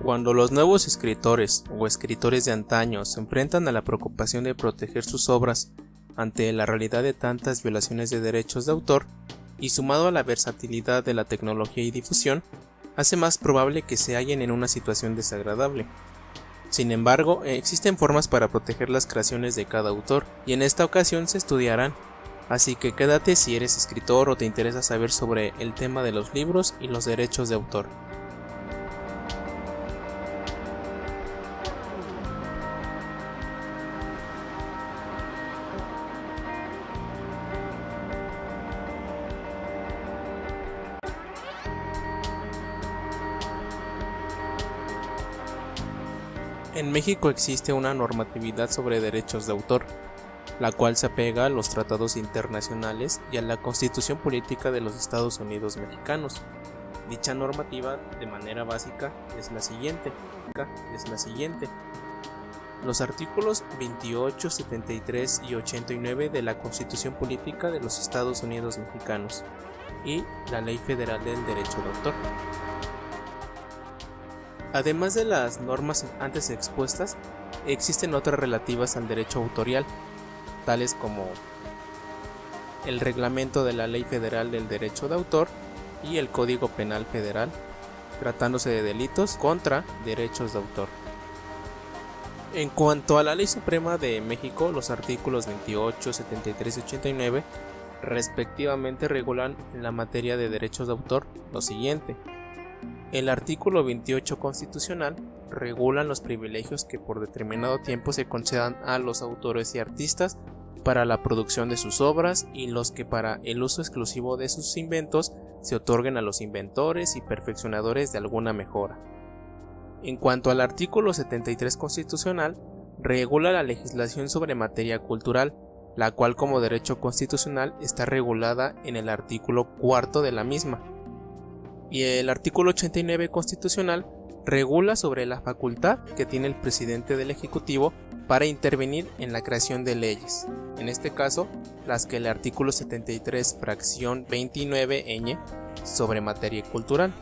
Cuando los nuevos escritores o escritores de antaño se enfrentan a la preocupación de proteger sus obras ante la realidad de tantas violaciones de derechos de autor, y sumado a la versatilidad de la tecnología y difusión, hace más probable que se hallen en una situación desagradable. Sin embargo, existen formas para proteger las creaciones de cada autor, y en esta ocasión se estudiarán. Así que quédate si eres escritor o te interesa saber sobre el tema de los libros y los derechos de autor. En México existe una normatividad sobre derechos de autor, la cual se apega a los tratados internacionales y a la Constitución Política de los Estados Unidos Mexicanos. Dicha normativa, de manera básica, es la siguiente. Los artículos 28, 73 y 89 de la Constitución Política de los Estados Unidos Mexicanos y la Ley Federal del Derecho de Autor. Además de las normas antes expuestas, existen otras relativas al derecho autorial, tales como el reglamento de la Ley Federal del Derecho de Autor y el Código Penal Federal, tratándose de delitos contra derechos de autor. En cuanto a la Ley Suprema de México, los artículos 28, 73 y 89 respectivamente regulan en la materia de derechos de autor lo siguiente. El artículo 28 constitucional regula los privilegios que por determinado tiempo se concedan a los autores y artistas para la producción de sus obras, y los que para el uso exclusivo de sus inventos se otorguen a los inventores y perfeccionadores de alguna mejora. En cuanto al artículo 73 constitucional, regula la legislación sobre materia cultural, la cual como derecho constitucional está regulada en el artículo 4 de la misma. Y el artículo 89 constitucional regula sobre la facultad que tiene el presidente del Ejecutivo para intervenir en la creación de leyes, en este caso las que el artículo 73 fracción 29 ñ sobre materia cultural.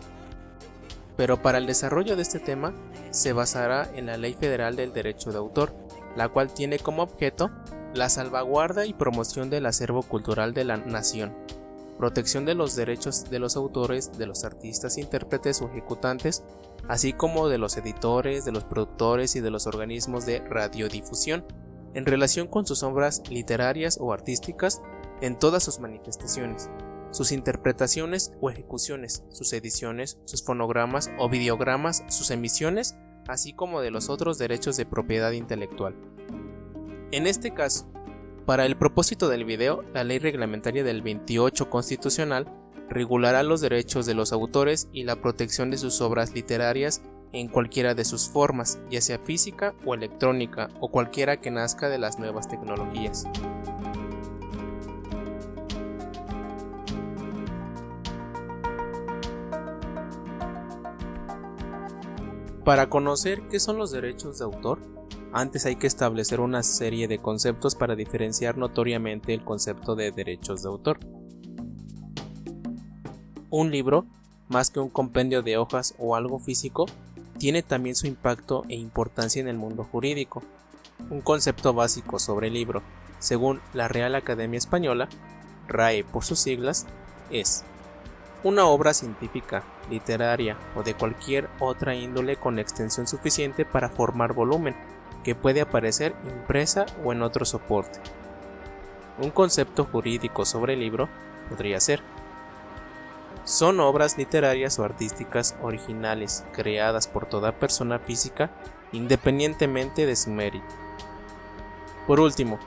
Pero para el desarrollo de este tema se basará en la Ley Federal del Derecho de Autor, la cual tiene como objeto la salvaguarda y promoción del acervo cultural de la nación, protección de los derechos de los autores, de los artistas, intérpretes o ejecutantes, así como de los editores, de los productores y de los organismos de radiodifusión, en relación con sus obras literarias o artísticas en todas sus manifestaciones, sus interpretaciones o ejecuciones, sus ediciones, sus fonogramas o videogramas, sus emisiones, así como de los otros derechos de propiedad intelectual. En este caso, para el propósito del video, la ley reglamentaria del 28 constitucional regulará los derechos de los autores y la protección de sus obras literarias en cualquiera de sus formas, ya sea física o electrónica, o cualquiera que nazca de las nuevas tecnologías. Para conocer qué son los derechos de autor, antes hay que establecer una serie de conceptos para diferenciar notoriamente el concepto de derechos de autor. Un libro, más que un compendio de hojas o algo físico, tiene también su impacto e importancia en el mundo jurídico. Un concepto básico sobre el libro, según la Real Academia Española, RAE por sus siglas, es una obra científica, literaria o de cualquier otra índole con extensión suficiente para formar volumen, que puede aparecer impresa o en otro soporte. Un concepto jurídico sobre el libro podría ser: son obras literarias o artísticas originales creadas por toda persona física independientemente de su mérito. Por último,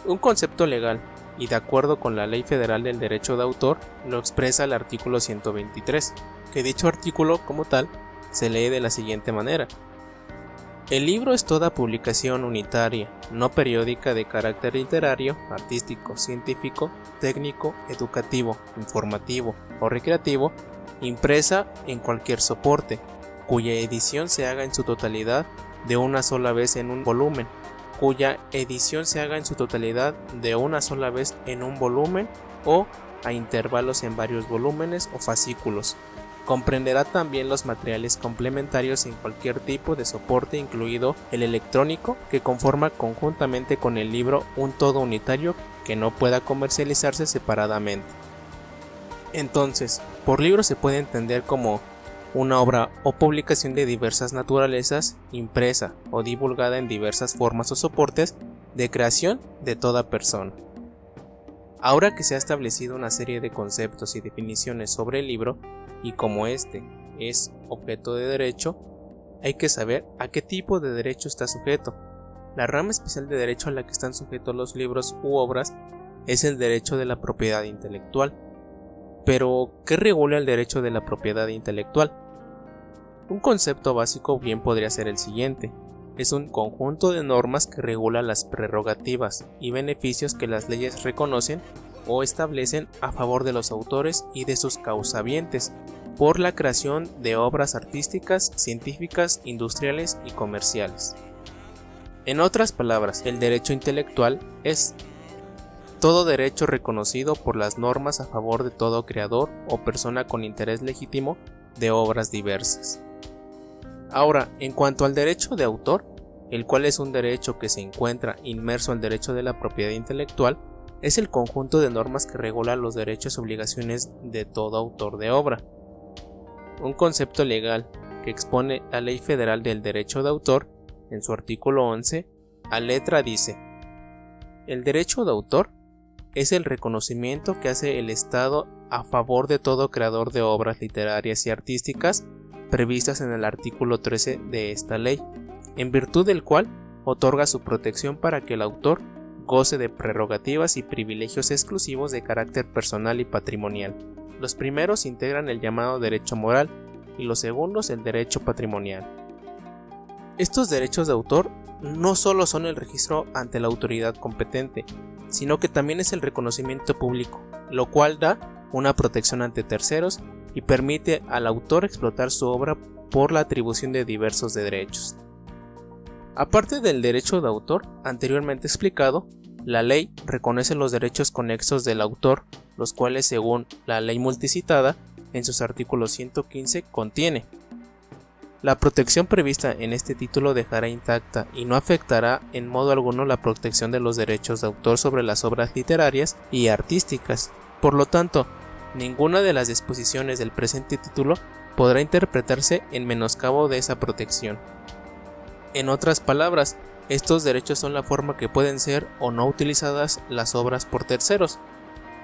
un concepto legal, y de acuerdo con la Ley Federal del Derecho de Autor, lo expresa el artículo 123, que dicho artículo como tal se lee de la siguiente manera: el libro es toda publicación unitaria, no periódica de carácter literario, artístico, científico, técnico, educativo, informativo o recreativo, impresa en cualquier soporte, cuya edición se haga en su totalidad de una sola vez en un volumen, o a intervalos en varios volúmenes o fascículos, Comprenderá también los materiales complementarios en cualquier tipo de soporte, incluido el electrónico, que conforma conjuntamente con el libro un todo unitario que no pueda comercializarse separadamente. Entonces, por libro se puede entender como una obra o publicación de diversas naturalezas, impresa o divulgada en diversas formas o soportes de creación de toda persona. Ahora que se ha establecido una serie de conceptos y definiciones sobre el libro, y como este es objeto de derecho, hay que saber a qué tipo de derecho está sujeto. La rama especial de derecho a la que están sujetos los libros u obras es el derecho de la propiedad intelectual. Pero, ¿qué regula el derecho de la propiedad intelectual? Un concepto básico bien podría ser el siguiente: es un conjunto de normas que regula las prerrogativas y beneficios que las leyes reconocen o establecen a favor de los autores y de sus causavientes por la creación de obras artísticas, científicas, industriales y comerciales. En otras palabras, el derecho intelectual es todo derecho reconocido por las normas a favor de todo creador o persona con interés legítimo de obras diversas. Ahora, en cuanto al derecho de autor, el cual es un derecho que se encuentra inmerso al derecho de la propiedad intelectual, es el conjunto de normas que regula los derechos y obligaciones de todo autor de obra. Un concepto legal que expone la Ley Federal del Derecho de Autor, en su artículo 11, a letra dice: el derecho de autor es el reconocimiento que hace el Estado a favor de todo creador de obras literarias y artísticas previstas en el artículo 13 de esta ley, en virtud del cual otorga su protección para que el autor goce de prerrogativas y privilegios exclusivos de carácter personal y patrimonial. Los primeros integran el llamado derecho moral y los segundos el derecho patrimonial. Estos derechos de autor no solo son el registro ante la autoridad competente, sino que también es el reconocimiento público, lo cual da una protección ante terceros y permite al autor explotar su obra por la atribución de diversos derechos. Aparte del derecho de autor anteriormente explicado, la ley reconoce los derechos conexos del autor, los cuales, según la ley multicitada, en sus artículos 115 contiene: la protección prevista en este título dejará intacta y no afectará en modo alguno la protección de los derechos de autor sobre las obras literarias y artísticas. Por lo tanto, ninguna de las disposiciones del presente título podrá interpretarse en menoscabo de esa protección. En otras palabras, estos derechos son la forma que pueden ser o no utilizadas las obras por terceros.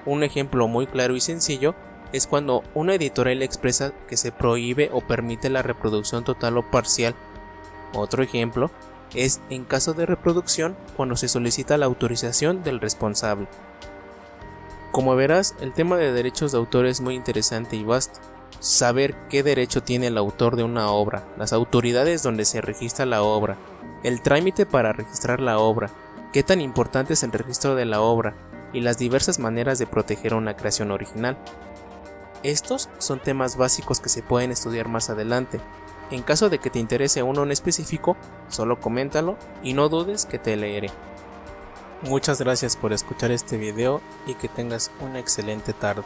Un ejemplo muy claro y sencillo es cuando una editorial expresa que se prohíbe o permite la reproducción total o parcial. Otro ejemplo es en caso de reproducción cuando se solicita la autorización del responsable. Como verás, el tema de derechos de autor es muy interesante y vasto. Saber qué derecho tiene el autor de una obra, las autoridades donde se registra la obra, el trámite para registrar la obra, qué tan importante es el registro de la obra y las diversas maneras de proteger una creación original. Estos son temas básicos que se pueden estudiar más adelante. En caso de que te interese uno en específico, solo coméntalo y no dudes que te leeré. Muchas gracias por escuchar este video y que tengas una excelente tarde.